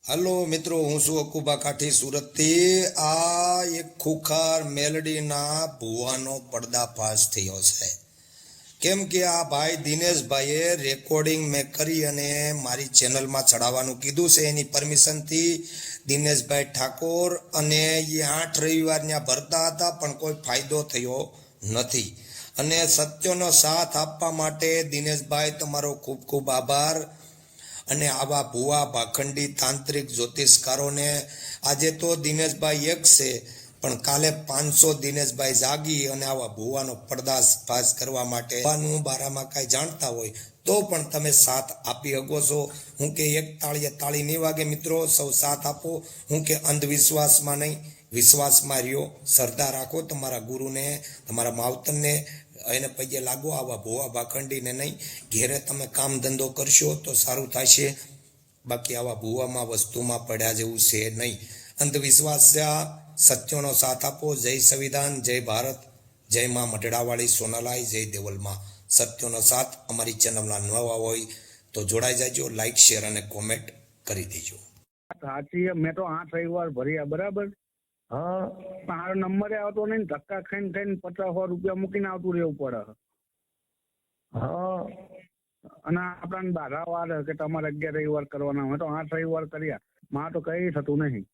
Hello મિત્રો, હું છું અકુબા કાઠી સુરતથી. આ એક ખુખાર મેલડીના ભુવાનો પર્દાફાશ થયો છે. કેમ કે આ ભાઈ દિનેશભાઈએ રેકોર્ડિંગ મેં કરી અને મારી ચેનલમાં ચડાવવાનું કીધું છે એની પરમિશનથી. દિનેશભાઈ ઠાકોર અને એ 8 રવિવારના ભરતા હતા પણ કોઈ ફાયદો થયો નથી. અને સત્યનો સાથ આપવા માટે દિનેશભાઈ તમારો ખૂબ ખૂબ આભાર. અને આવા ભુવા ભાખંડી તાંત્રિક જ્યોતિષકારોને આજે તો દિનેશભાઈ એક છે પણ કાલે 500 દિનેશભાઈ જાગી અને આવા ભુવાનો પર્દાફાશ કરવા માટે બારામાં કાંઈ જાણતા હોય તો પણ તમે સાથ આપી શકો છો. હું કે એક તાળીએ તાળી નહીં વાગે મિત્રો, સૌ સાથ આપો. હું કે અંધવિશ્વાસમાં નહીં, વિશ્વાસમાં રહ્યો, શ્રદ્ધા રાખો તમારા ગુરુને, તમારા માવતરને, એને પૈયે લાગો. આવા ભોવા ભાખંડીને નહીં. ઘેરે તમે કામ ધંધો કરશો તો સારું થશે, બાકી આવા ભૂવામાં વસ્તુમાં પડ્યા જેવું છે નહીં. અંધવિશ્વાસ સત્યનો સાથ આપો. જય સંવિધાન, જય ભારત, જય માં મઢડાવાળી સોનાલાઈ, જય દેવલમાં. સત્યનો સાથ. અમારી ચેનલના નવા હોય તો જોડાઈ જાજો, લાઈક શેર અને કોમેન્ટ કરી દેજો. સાચી, મેં તો 8 રવિવાર ભર્યા, બરાબર. હા, મારો નંબર આવતો નહીં, ધક્કા ખાઈને 50-100 રૂપિયા મૂકીને આવતું રહેવું પડે. હા, અને આપણાને બાધા વાર કે તમારે 11 રવિવાર કરવાના. મેં તો 8 રવિવાર કર્યા, મારે તો કઈ થતું નહીં.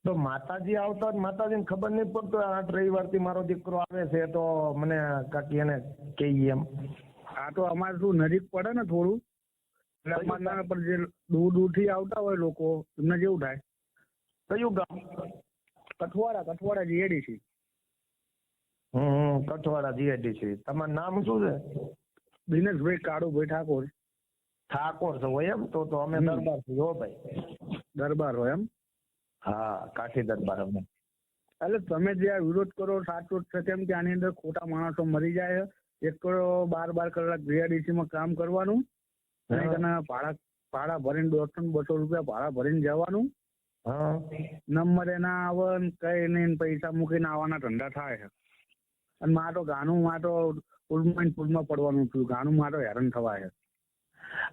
તો માતાજી આવતા જ માતાજીને ખબર નહીં પડતો 8 રવિવારથી મારો દીકરો આવે છે તો મને કાકી એને કહીએ એમ. આ તો અમારે શું નજીક પડે ને થોડું, એટલે અમારા પર જે દૂર થી આવતા હોય લોકો, એમને જેવું થાય. કયું ગામ? કઠવાડા જીએડીસી. કઠવાડા જીઆઈડીસી. તમારું નામ શું છે? દિનેશભાઈ કાળુભાઈ ઠાકોર. ઠાકોર છો હોય એમ? તો અમે દરબાર છીએ હો ભાઈ. દરબાર હોય એમ? હા, કાઠી દરબાર અમે. એટલે તમે જે આ વિરોધ કરો સાચો જ છે, કેમ કે આની અંદર ખોટા માણસો મરી જાય. એક તો 12 કલાક જીઆઈડીસી માં કામ કરવાનું, ભાડા ભરીને 100-200 રૂપિયા ભાડા ભરીને જવાનું. નંબર એના આવે કઈ નહીં, પૈસા મૂકીને આવવાના ધંધા થાય છે. અને મારે તો ગાનું તો પુલમાં પડવાનું થયું. ગાનું મારે હેરાન થવાય છે.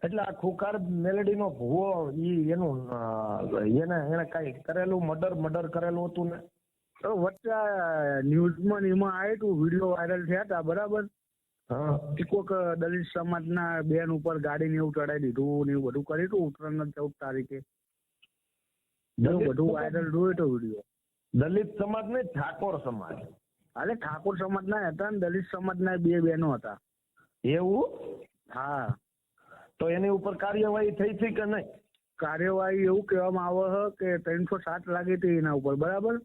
એટલે આ ખુખાર મેલડી નો ભૂવો એને કઈ કરેલું મર્ડર કરેલું હતું ને? તો વચ્ચે ન્યૂઝમાં એમાં આવ્યું હતું, વિડીયો વાયરલ થયા હતા, બરાબર. કોઈક દલિત સમાજના બેન ઉપર ગાડીને એવું ચડાવી દીધું ને એવું બધું કર્યું હતું. ઉત્તરાયણના 14 તારીખે બધું વાયરલ જોયું તો વિડીયો. દલિત સમાજ ને ઠાકોર સમાજ? અરે ઠાકોર સમાજના હતા ને દલિત સમાજના 2 બહેનો હતા. એવું? હા. તો એની ઉપર કાર્યવાહી થઈ છે કે નહીં? કાર્યવાહી એવું કહેવામાં આવે છે કે 307 લાગી હતી એના ઉપર, બરાબર.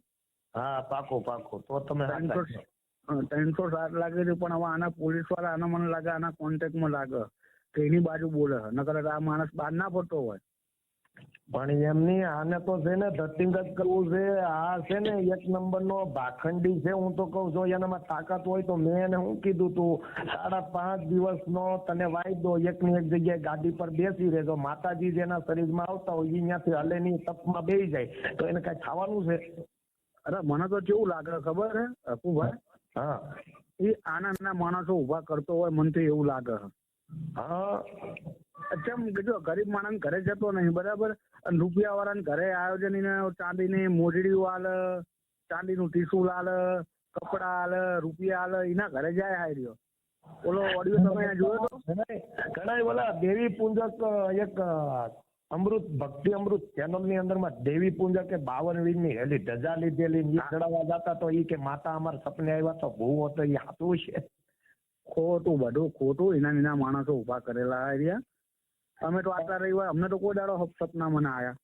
હા, પાકો તો તમે 307 લાગી હતી. પણ હવે આના પોલીસ વાળા આના મને લાગે આના કોન્ટેક્ટમાં લાગે કે એની બાજુ બોલે, નકર આ માણસ બહાર ના પડતો હોય. પણ એમની આને તો છે ને ધતિંગ જ કરવું છે. આ છે ને 1 નંબરનો ભાખંડી છે. હું તો કઉ છું એનામાં તાકાત હોય તો મેં એને શું કીધું તું 5.5 દિવસનો તને વાયદો, એકની એક જગ્યાએ ગાડી પર બેસી રહેજો. માતાજી જેના શરીરમાં આવતા હોય એ ત્યાંથી હલે ની તપમાં બેસી જાય તો એને કઈ થવાનું છે? અરે મને તો કેવું લાગે ખબર હે અપુભાઈ? હા, એ આના માણસો ઉભા કરતો હોય, મને તો એવું લાગે. હા, કેમ કીધું ગરીબ માણસ ઘરે જતો નહીં, બરાબર. અને રૂપિયા વાળાને ઘરે આયોજન ચાંદીની મોજડીઓ આલે, ચાંદીનું ટીસુલ આલે, કપડા આલે, રૂપિયા આલે, એના ઘરે જાય. હાય રહ્યો ઓલો ઓડિયો તમે જોયો તો? ઘણા ઓલા દેવી પૂંજક એક અમૃત ભક્તિ અમૃત ચેનલ ની અંદર માં દેવી પૂંજક કે 52 વીરની હેલી ધજા લીધેલી ચડાવવા જતા તો ઈ કે માતા અમારા સપને આવ્યા તો ભૂવો તો એ હાથું છે. ખોટું, બધું ખોટું. એના માણસો ઉભા કરેલા રહ્યા. અમે તો આટલા રવિવાર અમને તો કોઈ દાડો સપના મને આયા.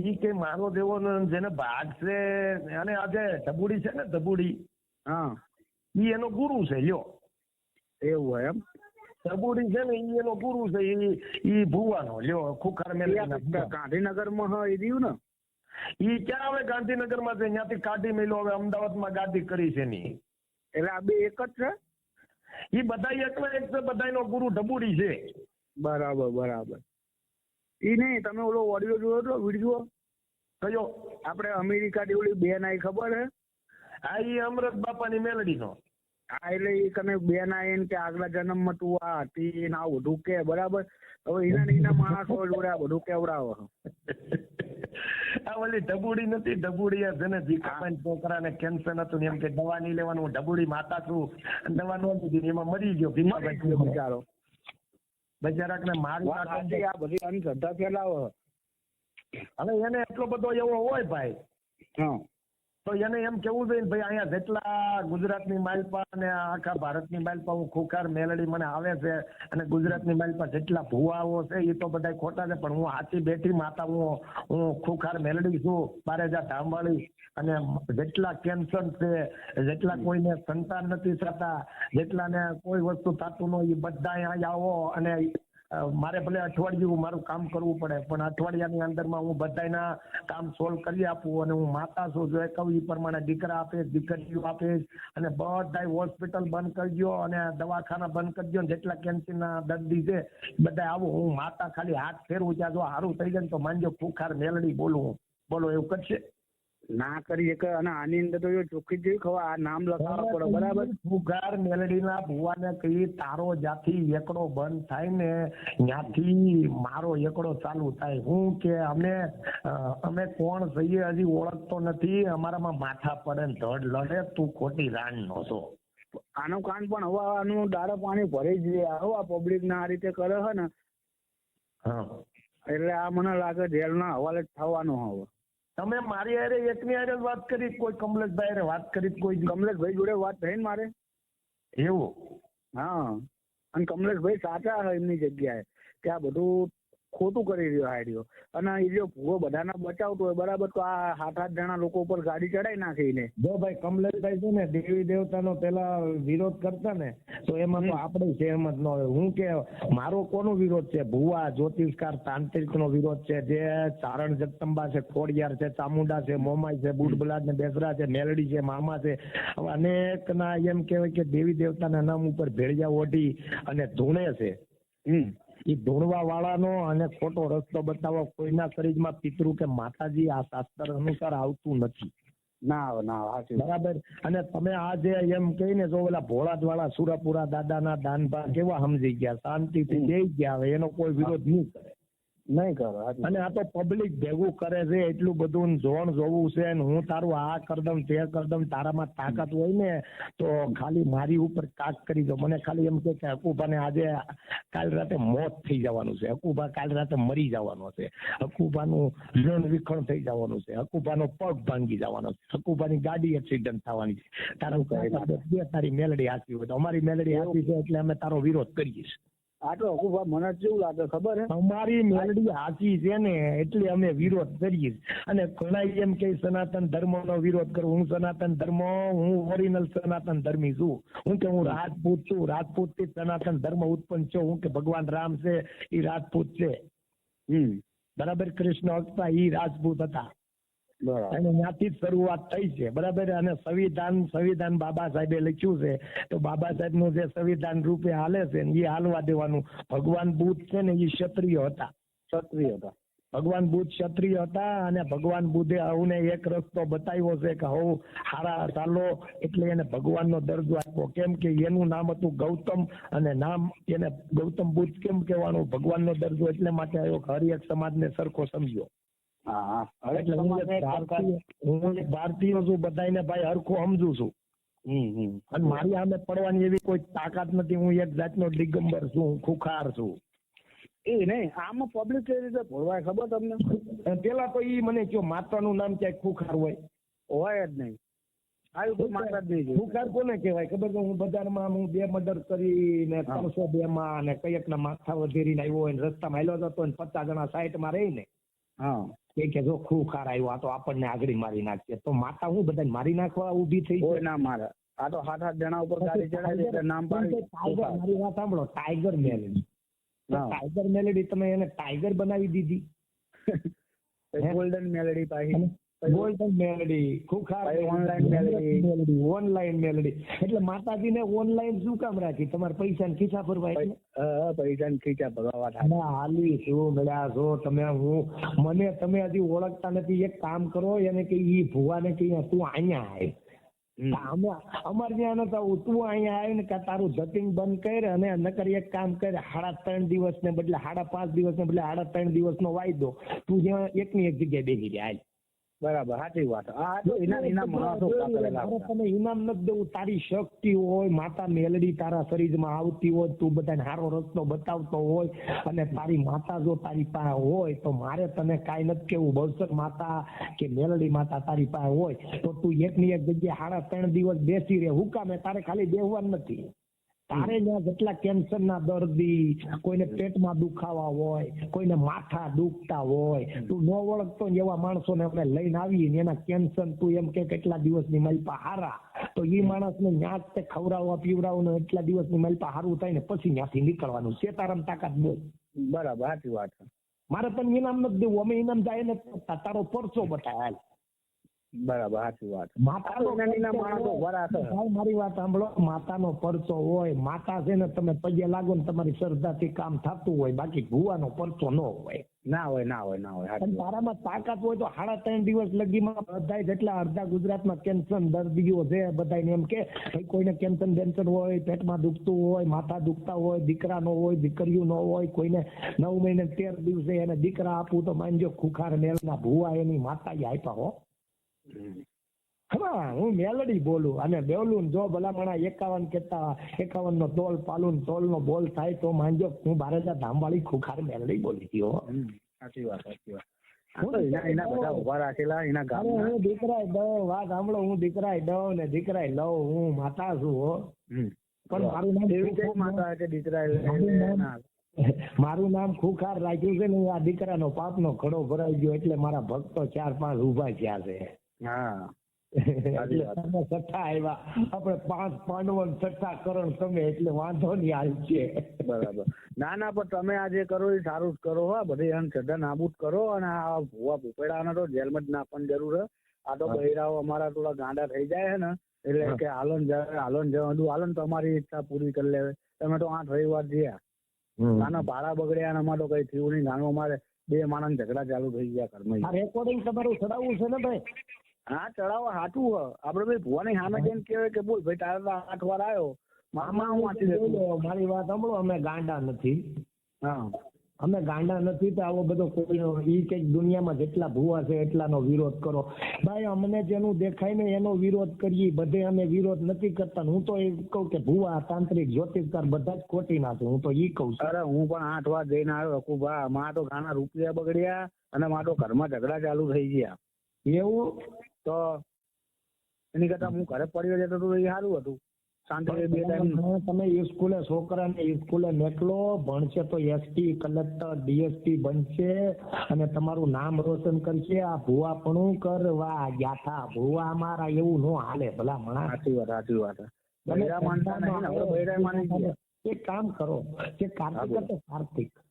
ઈ કે મારો દેવો જેને ભાગ છે અને આજે ધબુડી છે ને, ધબુડી, હા, ઈ એનો ગુરુ છે. લ્યો, એવું હોય એમ? ધબુડી છે ને ઈ એનો ગુરુ છે. ઈ ભુવાનો. લ્યો, ખુખાર મેલડીના ગાંધીનગરમાં એ રહ્યું ને? ઈ ક્યાં આવે? ગાંધીનગરમાં છે. ત્યાંથી કાઢી મેલ્યો. હવે અમદાવાદમાં ગાદી કરી છે ની. એટલે આ બે એક જ છે? ઈ બધા એકલા એક છે. બધાનો ગુરુ ધબુડી છે. બરાબર. ઈ નહીં, તમે ઓલો ઓડિયો જોયો તો, વિડીયો કયો? આપણે અમેરિકા થી ઓલી બેન આવી ખબર હે? હા, ઈ અમરત બાપાની મેલડીનો. હા એટલે એ કને બેન આવીને કે આગલા જન્મમાં તું આ હતી ને આવું બધું કે બરાબર. હવે એના માણસો જોડે આ બધું કેવડાવો. આ ઓલી ઢબુડી નથી, ઢબુડી છે ને ભીખાભાઈ છોકરાને કેન્સર હતું ને એમ કે દવા નહીં લેવાનું, હું ઢબુડી માતા છું અને દવા ન લીધી એમાં મરી ગયો ભીખાભાઈ બિચારો બજારકને મારી વાત સાચી, આ બધી અંધશ્રદ્ધા ફેલાવો. હવે એને એટલો બધો એવો હોય ભાઈ હા તો એને એમ કેવું જોઈએ ને ભાઈ અહીંયા જેટલા ગુજરાતની માલપા અને આખા ભારતની માલપા હું ખુખાર મેલડી મને આવે છે અને ગુજરાતની માલપા જેટલા ભુવાઓ છે એ તો બધા ખોટા છે, પણ હું હાથી બેઠી માતા હું ખુખાર મેલડી છું, બારેજા ધામવાળી. અને જેટલા કેન્સર છે, જેટલા કોઈને સંતાન નથી થતા, જેટલાને કોઈ વસ્તુ થતું ન એ બધા અહીંયા આવો અને મારે ભલે અઠવાડિયું મારું કામ કરવું પડે પણ અઠવાડિયાની અંદરમાં હું બધાના કામ સોલ્વ કરી આપું. અને હું માતા છું, જો કહું એ પ્રમાણે દીકરા આપીશ, દીકરીઓ આપીશ અને બધા હોસ્પિટલ બંધ કરજો અને દવાખાના બંધ કરજો. જેટલા કેન્સરના દર્દી છે બધા આવું, હું માતા ખાલી હાથ ફેરવું ત્યાં જો સારું થઈ જાય તો માનજો ખુખાર મેલડી બોલું. બોલો એવું કરશે? ના કરી શકે. અને આની અંદર તો ચોખ્ખી જેવી ખબર આ નામ લખાવવા પડે બરાબર. ખુખાર મેલડીના ભુવાને કહી તારો જ્યાંથી એકડો બંધ થાય ને ત્યાંથી મારો એકડો ચાલુ થાય. હું કે અમે કોણ છીએ હજી ઓળખતો નથી, અમારામાં માથા પડે ને ધડ લડે, તું ખોટી રાણ નો છો. આનું કાન પણ હવે આનું દાડા પાણી ભરી જ હવે આ પબ્લિક ના આ રીતે કરે છે ને એટલે આ મને લાગે જેલના હવાલે જ થવાનું. હવે તમે મારી હારે એકની હારે વાત કરી, કોઈ કમલેશભાઈ હારે વાત કરી? કોઈ કમલેશભાઈ જોડે વાત થઈ ને મારે. એવું? હા, અને કમલેશભાઈ સાચા છે એમની જગ્યાએ કે આ બધું ખોટું કરી રહ્યો હાર્યો. અને એ જો ભૂવો બધાને બચાવતો હોય બરાબર તો આ 7-8 જણા લોકો ઉપર ગાડી ચડાઈ નાખીને. જો ભાઈ કમલેશભાઈ છે ને દેવી દેવતાનો પેલા વિરોધ કરતા ને તો એમાં તો આપણે સહેમત ન હોય. હું કે મારો કોનો વિરોધ છે? ભુવા, જ્યોતિષકાર, તાંત્રિક નો વિરોધ છે. જે ચારણ જગદંબા છે, ખોડિયાર છે, ચામુંડા છે, મોમાઈ છે, બુડબલાદ ને બેસરા છે, મેલડી છે, મામા છે, અનેક ના એમ કહેવાય કે દેવી દેવતાના નામ ઉપર ભેળિયા ઓઢી અને ધૂણે છે. એ ધૂણવા વાળાનો અને ખોટો રસ્તો બતાવવા કોઈના શરીરમાં પિતૃ કે માતાજી આ શાસ્ત્ર અનુસાર આવતું નથી. ના બરાબર. અને તમે આ જે એમ કહીને જો ઓલા ભોળાદ વાળા સુરાપુરા દાદાના દાનભા કેવા સમજી ગયા, શાંતિથી જઈ ગયા, હવે એનો કોઈ વિરોધ નહીં કરે. અને આ તો પબ્લિક ભેગું કરે છે એટલું બધું જોણ જોવું છે ને હું તારું આ કરદમ તે કરદમ, તારામાં તાકાત હોય ને તો ખાલી મારી ઉપર કાક કરી દો. મને ખાલી એમ કે હકુભાને આજે કાલ રાતે મોત થઈ જવાનું છે, હકુભા કાલ રાતે મરી જવાનો છે, હકુભાનું રણ વિખણ થઈ જવાનું છે, હકુભાનો પગ ભાંગી જવાનો છે, હકુભાની ગાડી એક્સિડન્ટ થવાની છે. તારી મેલડી હાચી હોય તો અમારી મેલડી હાચી છે એટલે અમે તારો વિરોધ કરીએ. આ તો હકુભા મને કેવું લાગે ખબર હે, અમારી મેલડી હાચી છે ને એટલે અમે વિરોધ કરીએ. અને ઘણા એમ કે સનાતન ધર્મ નો વિરોધ કરું. હું સનાતન ધર્મ, હું ઓરિજિનલ સનાતન ધર્મી છું. હું કે હું રાજપૂત છું, રાજપૂત થી સનાતન ધર્મ ઉત્પન્ન છું. હું કે ભગવાન રામ છે એ રાજપૂત છે. બરાબર. કૃષ્ણ હતા એ રાજપૂત હતા અને ત્યાંથી જ શરૂઆત થઈ છે. બરાબર. અને સંવિધાન બાબા સાહેબે લખ્યું છે તો બાબા સાહેબ નું જે સંવિધાન રૂપે હાલે છે એ હાલવા દેવાનું. ભગવાન બુદ્ધ છે ને એ ક્ષત્રિય હતા. ભગવાન બુદ્ધ ક્ષત્રિય હતા અને ભગવાન બુદ્ધે આવુંને એક રસ્તો બતાવ્યો છે કે હું હારા ચાલો એટલે એને ભગવાનનો દરજ્જો આપ્યો. કેમ કે એનું નામ હતું ગૌતમ અને નામ એને ગૌતમ બુદ્ધ કેમ કહેવાનું? ભગવાનનો દરજ્જો એટલે માટે આવ્યો કે હર એક સમાજને સરખો સમજ્યો. એટલે હું ભારતીય છું, બધાને ભાઈ હરખું સમજુ છું. અને મારી સામે પડવાની એવી કોઈ તાકાત નથી. હું એક જાતનો દિગંબર છું, હું ખુખાર છું. એ નહીં આમાં પબ્લિક કેવી રીતે ભોળવાય ખબર તમને? પેલા તો ઈ મને કયો માતાનું નામ ક્યાંય ખુખાર હોય જ નહીં. આવ્યું તો માતા જ નહીં. ખુખાર કોને કહેવાય ખબર છે? હું બજારમાં હું 2 મર્ડર કરીને 302 માં અને કયકના માથા વધેરીને આવ્યો હોય રસ્તામાં હાલ્યો જતો ને 50 જણા સાઈડમાં રહીને કે જો ખુખાર આવ્યો આ તો આપણને આગળ મારી નાખશે. તો માતા હું બધાને મારી નાખવા ઊભી થઈ કોઈ ના મારે. આ તો 7-8 જણા ઉપર ગાડી ચડાવી એટલે નામ પાડી. મારી વાત સાંભળો, ટાઈગર મેલડી. ટાઈગર મેલડી તમે એને ટાઈગર બનાવી દીધી. ગોલ્ડન મેલડી પાછી ગોલ્ડન મેલડી, ખુખાર ઓનલાઈન મેલડી. એટલે માતાજીને ઓનલાઈન શું કામ રાખી? તમારે પૈસા ને ખીચા ભરવા? પૈસા ને ખીચા ભરવા હાલી શું મળ્યા છો તમે? મને તમે હજી ઓળખતા નથી. એક કામ કરો એને કે ઈ ભુવાને કે તું અહીંયા આવ. અમારે ત્યાં નતા તું અહીંયા આવીને કે તારું જટિંગ બંધ કરે અને નકર એક કામ કરે 3.5 દિવસ ને બદલે 5.5 દિવસ ને બદલે 3.5 દિવસ નો વાયદો તું જ્યાં એકની એક જગ્યાએ બેસી રહ્યા બરાબર સાચી વાત. આ તો એના માણસો કરેલા હતા. તને ઇનામ નથી દેવું. તારી શક્તિ હોય, માતા મેલડી તારા શરીરમાં આવતી હોય, તું બધાને સારો રસ્તો બતાવતો હોય અને તારી માતા જો તારી પાસે હોય તો મારે તને કાંઈ નથી કેવું. બહુચર માતા કે મેલડી માતા તારી પાસે હોય તો તું એકની એક જગ્યાએ 3.5 દિવસ બેસી રહે. હું કામે? તારે ખાલી બેહવાનું નથી. તારે ત્યાં જેટલા કેન્સરના દર્દી, કોઈને પેટમાં દુખાવા હોય, કોઈને માથા દુખતા હોય, તું ન ઓળખતો એવા માણસોને આપણે લઈને આવીએ ને એના કેન્સર તું એમ કે કેટલા દિવસની માલપા હારા, તો એ માણસને ન્યાજ તે ખવડાવવા પીવડાવવું ને એટલા દિવસની માલપા હારું થાય ને પછી ત્યાંથી નીકળવાનું છે. તારામ તાકાત બોલ. બરાબર સાચી વાત. મારે તને ઇનામ નથી દેવું. અમે ઇનામ જાય ને તારો પરચો બતાય. બરાબર સાચી વાત. મારી વાત સાંભળો. માતાનો પરચો હોય, માતા છે ને તમે પગે લાગો ને તમારી શ્રદ્ધાથી કામ થતું હોય, બાકી ભૂવાનો પરચો ન હોય. ના હોય. તારામાં તાકાત હોય તો 3.5 દિવસ લગીમાં બધા જેટલા અડધા ગુજરાતમાં કેન્સર દર્દીઓ છે બધાને એમ કે ભાઈ કોઈને કેન્સર હોય, પેટમાં દુખતું હોય, માથા દુખતા હોય, દીકરા નો હોય, દીકરીઓ નો હોય, કોઈને 9 મહિને 13 દિવસે એને દીકરા આપવું તો માનજો ખુખાર મેલના ભૂવા એની માતા આપ્યા હો. હા, હું મેલડી બોલું અને બેવલું જો ભલામણા 51 નો તોલ પાલું તોલ નો બોલ થાય તો માનજો હું બારેજા ધામવાળી ખુખાર મેલડી બોલી હતી હો. સાચી વાત. એના બધા ઉભા રાખેલા એના ગામના. હું દીકરાય દઉં, વાત સાંભળો, હું દીકરાય દઉં ને દીકરાય લઉં. હું માતા છું હો. પણ મારું નામ એવી કઈ માતા કે દીકરા મારું નામ ખુખાર રાખ્યું છે ને. આ દીકરાનો પાપનો ઘડો ભરાઈ ગયો એટલે મારા ભક્તો 4-5 ઉભા થયા છે. હા, એટલે તમે છઠ્ઠા આવ્યા. આપણે 5 પાંડવો ને છઠ્ઠા કરણ તમે એટલે વાંધો નહીં હાલ છે. બરાબર. ના પણ તમે આ જે કરો એ સારું જ કરો. હા, બધી શ્રદ્ધા નાબૂદ કરો અને આ ભૂવા ભૂપેડાને તો જેલમાં જ નાખવાની જરૂર છે. આ તો બહેરાઓ અમારા થોડા ગાંડા થઈ જાય છે ને એટલે કે હાલોન તમારી ઈચ્છા પૂરી કરી લેવે. તમે તો 8 રવિવાર જ્યાં નાના ભાડા બગડ્યા અમારે તો કઈ થયું નહીં. ગામમાં અમારે 2 માણસ ઝઘડા ચાલુ થઈ ગયા ઘરમાં. રેકોર્ડિંગ તમારું ચડાવવું છે ને ભાઈ? હા, ચડાવવા હાટું આપડે ભાઈ ભુવાની સામે જઈને કહેવાય કે બોલ ભાઈ તારે 8 વાર આવ્યો. મારી વાત સાંભળો, અમે ગાંડા નથી. હા, અમે ગાંડા નથી તો આવો બધો કોઈ ઈ કઈક દુનિયામાં જેટલા ભુવા છે એટલાનો વિરોધ કરો. ભાઈ અમને જેનું દેખાય ને એનો વિરોધ કરીએ. બધે અમે વિરોધ નથી કરતા. હું તો એ કહું કે ભુવા, તાંત્રિક, જ્યોતિષકાર બધા જ ખોટી નાખે. હું તો ઈ કહું છું. અરે હું પણ 8 વાર જઈને આવ્યો હકુભા. માં તો ઘણા રૂપિયા બગડ્યા અને માં તો ઘરમાં ઝઘડા ચાલુ થઈ ગયા. એવું તો એની કરતા હું ઘરે પડ્યો જતો તો એ સારું હતું. તમે સ્કૂલે છોકરાને સ્કૂલે મોકલો, ભણશે તો એસપી, કલેક્ટર, ડીએસપી બનશે અને તમારું નામ રોશન કરશે. આ ભુવાપણું કરવા ગયા હતા. ભુવા અમારા એવું નો હાલે ભલા મણા. સાચી વાત. એક કામ કરો, જે કાર્તિક હતો કાર્તિક હતા.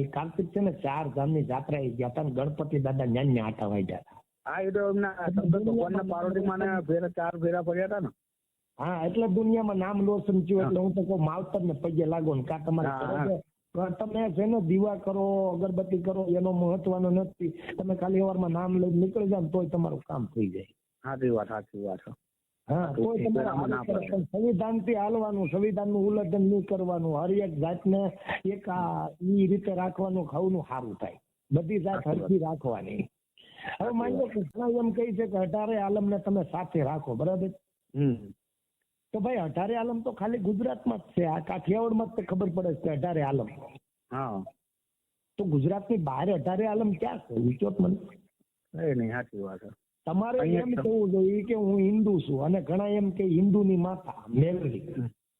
એ કાર્તિક છે ને 4 ધામની જાત્રા ગયા હતા. ગણપતિ દાદા ન્યા આટા વાગ્યા હતા. હા, એ તો એમના ભગવાનના પાર્વતીમાં 4 ફેરા પડ્યા હતા ને. હા, એટલે દુનિયામાં નામ રોશન થયું. એટલે હું તો કહું માવતર ને પગે લાગો ને કા તમારે તમે છે ને દીવા કરો, અગરબત્તી કરો, એનો મહત્વનો નથી. તમે ખાલી વારમાં નામ લઈને નીકળી જાવ તોય તમારું કામ થઈ જાય. સાચી વાત. હા, તોય તમારે સંવિધાનથી હાલવાનું, સંવિધાનનું ઉલ્લંઘન નહીં કરવાનું, હરેક જાતને એક ઈ રીતે રાખવાનું, ખાવાનું સારું થાય. બધી જાત હરખી રાખવાની. હવે માની લો કૃષ્ણ એમ કહે છે કે 18 આલમને તમે સાથે રાખો, બરાબર? તો ભાઈ 18 આલમ તો ખાલી ગુજરાતમાં જ છે. આ કાઠિયાવાડમાં જ ખબર પડે છે 18 આલમ. હા, તો ગુજરાતની બહાર 18 આલમ ક્યાં છે? વિચોટ મને નહીં. સાચી વાત. તમારે એમ કહેવું જોઈએ કે હું હિન્દુ છું અને ઘણા એમ કે હિન્દુની માતા મેલડી.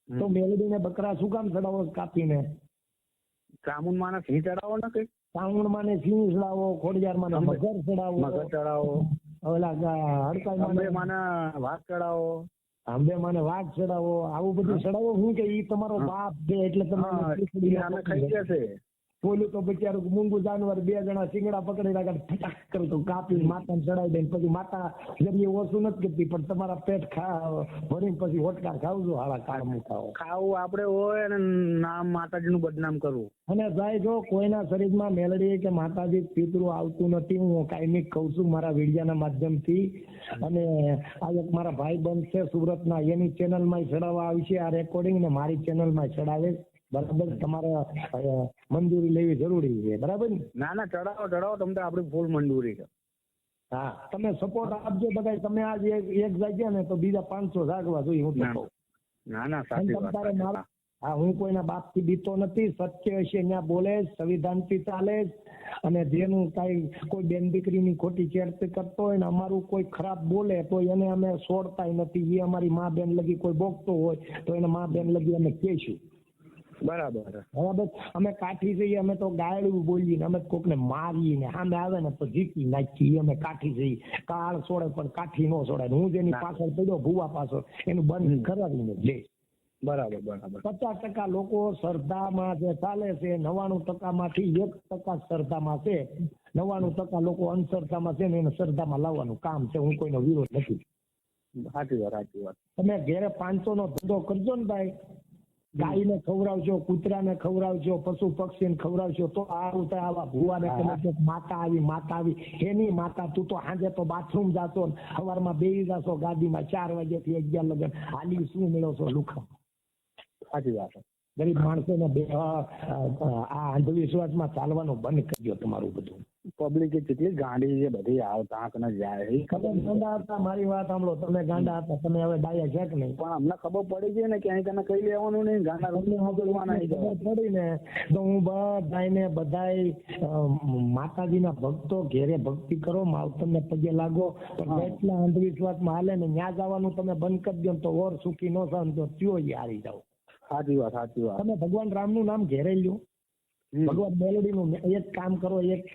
તો મેલડીને બકરા શું કામ ચડાવો કાપીને? ચામુંડ માને સિંહ ચડાવો ને કઈ. ચામુંડ માને સિંહ ચડાવો, ખોડિયાર માને મગર ચડાવો, ઓલા હડકાઈ માને વાઘ ચડાવો, આંબે માને વાઘ ચડાવો. આવું બધું ચડાવો. શું કે ઈ તમારો બાપ છે એટલે તમે ખાઈ જશે. બોલું તો બિચારું મૂંગું જાનવર 2 જણા શિંગડા પકડી રાખે ફટાક કરતો કાપી માતાને ચડાવી દે પછી માતા જરીએ ઓછું નથી કરતી પણ તમારા પેટ ભરીને પછી હોટકા ખાવજો હાલા કામ ખાઓ ખાવું આપણે હોય અને નામ માતાજીનું બદનામ કરવું. અને ભાઈ જો કોઈના શરીરમાં મેલડી કે માતાજી પિતૃ આવતું નથી. હું કાયમી કહું છું મારા વિડિયાના માધ્યમથી. અને આ એક મારા ભાઈ બંધ છે સુરતના, એની ચેનલમાં ચડાવવા આવશે આ રેકોર્ડિંગ ને મારી ચેનલમાં ચડાવે. બરાબર, તમારે મંજૂરી લેવી જરૂરી છે. બરાબર ને? ના ના, ચડાવો તમને આપણી ફૂલ મંજૂરી છે. હા, તમે સપોર્ટ આપજો બધા. તમે આજ એક જાગ્યા ને તો બીજા 500 જાગવા જોઈએ. હું તો કહું. ના ના, સાચી વાત. હા, હું કોઈના બાપથી બીતો નથી. સત્ય હશે ત્યાં બોલે, સંવિધાનથી ચાલે. અને જેનું કઈ કોઈ બેન દીકરીની ખોટી ચેડતી કરતો હોય ને અમારું કોઈ ખરાબ બોલે તો એને અમે છોડતા નથી. એ અમારી મા બેન લગી કોઈ બોકતો હોય તો એને મા બેન લગી અમે કહીશું. બરાબર. અમે કાઠી જઈએ, અમે તો ગાયડું બોલીએ, અમે કોકને મારીને સામે આવે ને તો જીતી નાખીએ. અમે કાઠી જઈએ. કાળ છોડે પણ કાઠી નો છોડે. હું જેની પાછળ પડ્યો ભૂવા પાછળ એનું બંધ કરાવીને લે. બરાબર. 50% લોકો શ્રદ્ધામાં જે ચાલે છે, 99% માંથી 1% શ્રદ્ધામાં છે. 99% લોકો અંધશ્રદ્ધામાં છે ને એને શ્રદ્ધામાં લાવવાનું કામ છે. હું કોઈનો વિરોધ નથી. સાચી વાત. તમે ઘેરે 500 નો ધંધો કરજો ને ભાઈ, ગાયને ખવડાવજો, કૂતરાને ખવડાવજો, પશુ પક્ષીને ખવડાવજો તો આવું થાય. આવા ભૂવાને તમે માતા આવી એની માતા તું તો સાંજે તો બાથરૂમ જાશો ને સવારમાં બેસી જાશો ગાદીમાં 4 વાગ્યાથી 11 લગન હાલી શું મેળવો છો લુખા. સાચી વાત. ગરીબ માણસોને આ અંધવિશ્વાસમાં ચાલવાનું બંધ કરજો. તમારું બધું પબ્લિક કેટલી ગાંડી છે બધી, આવતા ને જાય. ખબર ગાંડા હતા, મારી વાત સાંભળો. તમે ગાંડા હતા, તમે હવે ડાયા છે કે નહીં? પણ અમને ખબર પડી છે ને કે અહીં તને કઈ લેવાનું નહીં. ગાંડા ખબર પડી ને તો હું બધાય માતાજીના ભક્તો ઘેરે ભક્તિ કરો, માવતરને પગે લાગો. પણ એટલા અંધવિશ્વાસમાં હાલે ને ત્યાં જવાનું તમે બંધ કરી દો તો ઓર સુખી નો થાવ તો ત્યો હારી જાવ. સાચી વાત. તમે ભગવાન રામનું નામ ઘેરે લ્યો, ભગવાન મેલડીનું એક કામ કરો. એક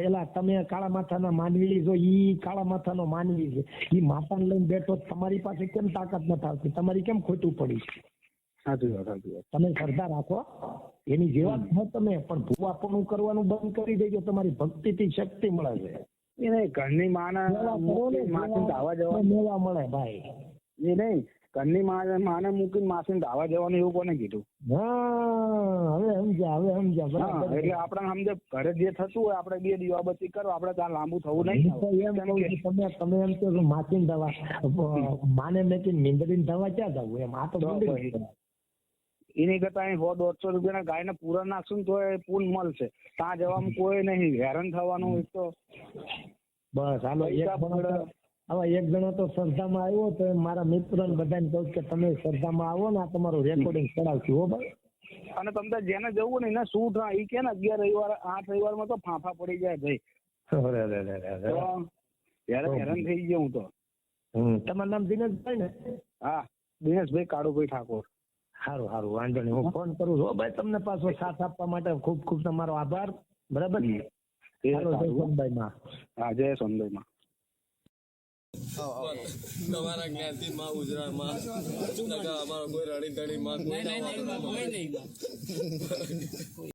એલા તમે કાળા માથાના માનવી જો, ઈ કાળા માથાનો માનવી છે, ઈ માતાને લઈને બેઠો, તમારી પાસે કેમ તાકાત નથી આવતી? તમારી કેમ ખોટું પડી? સાચી વાત. તમે શ્રદ્ધા રાખો એની જેવા જ છો તમે, પણ ભૂવાપણું કરવાનું બંધ કરી દેજો. તમારી ભક્તિથી શક્તિ મળે છે. એને ઘરની માના ધાવા જવાનું મેળા મળે ભાઈ. એ નહીં, ઘરની માને મૂકીને માસીને ધાવા જવાનું એવું કોને કીધું? હા, હવે સમજ્યા. એટલે આપણે સમજે ઘરે જે થતું હોય આપણે 2 દીવાબત્તી કરો, આપણે ત્યાં લાંબુ થવું નહીં. તમે એમ કહો છો માસીને દવા માને મેકીને મીંદડીને દવા ક્યાં જવું એમ? આ તો એની કરતા અહીં 100-150 રૂપિયાના ગાયને પૂરા નાખશું ને તો એ પૂન મળશે. ત્યાં જવામાં કોઈ નહીં, હેરાન થવાનું. એક તો બસ હાલો. એક જણો તો શ્રદ્ધામાં આવ્યો તો મારા મિત્રોને બધાને કહું કે તમે શ્રદ્ધામાં આવો ને આ તમારું રેકોર્ડિંગ ચડાવશું હો ભાઈ. અને તમને જેને જવું ને એને શૂટ એ કે ને 11 રવિવાર 8 રવિવારમાં તો ફાંફા પડી જાય ભાઈ. હેરાન થઈ ગયો હું તો. તમારું નામ દિનેશભાઈ ને? હા, દિનેશભાઈ કાળુભાઈ ઠાકોર. સારું વાંધો નહીં, હું ફોન કરું છું ભાઈ. તમને પાછો સાથ આપવા માટે ખૂબ ખૂબ તમારો આભાર. બરાબર. હા, જય સોનભાઈ. તમારા જ્ઞાતિ માં ગુજરાત માં અમારો કોઈ રડી ધડી માં કોઈ નહીં.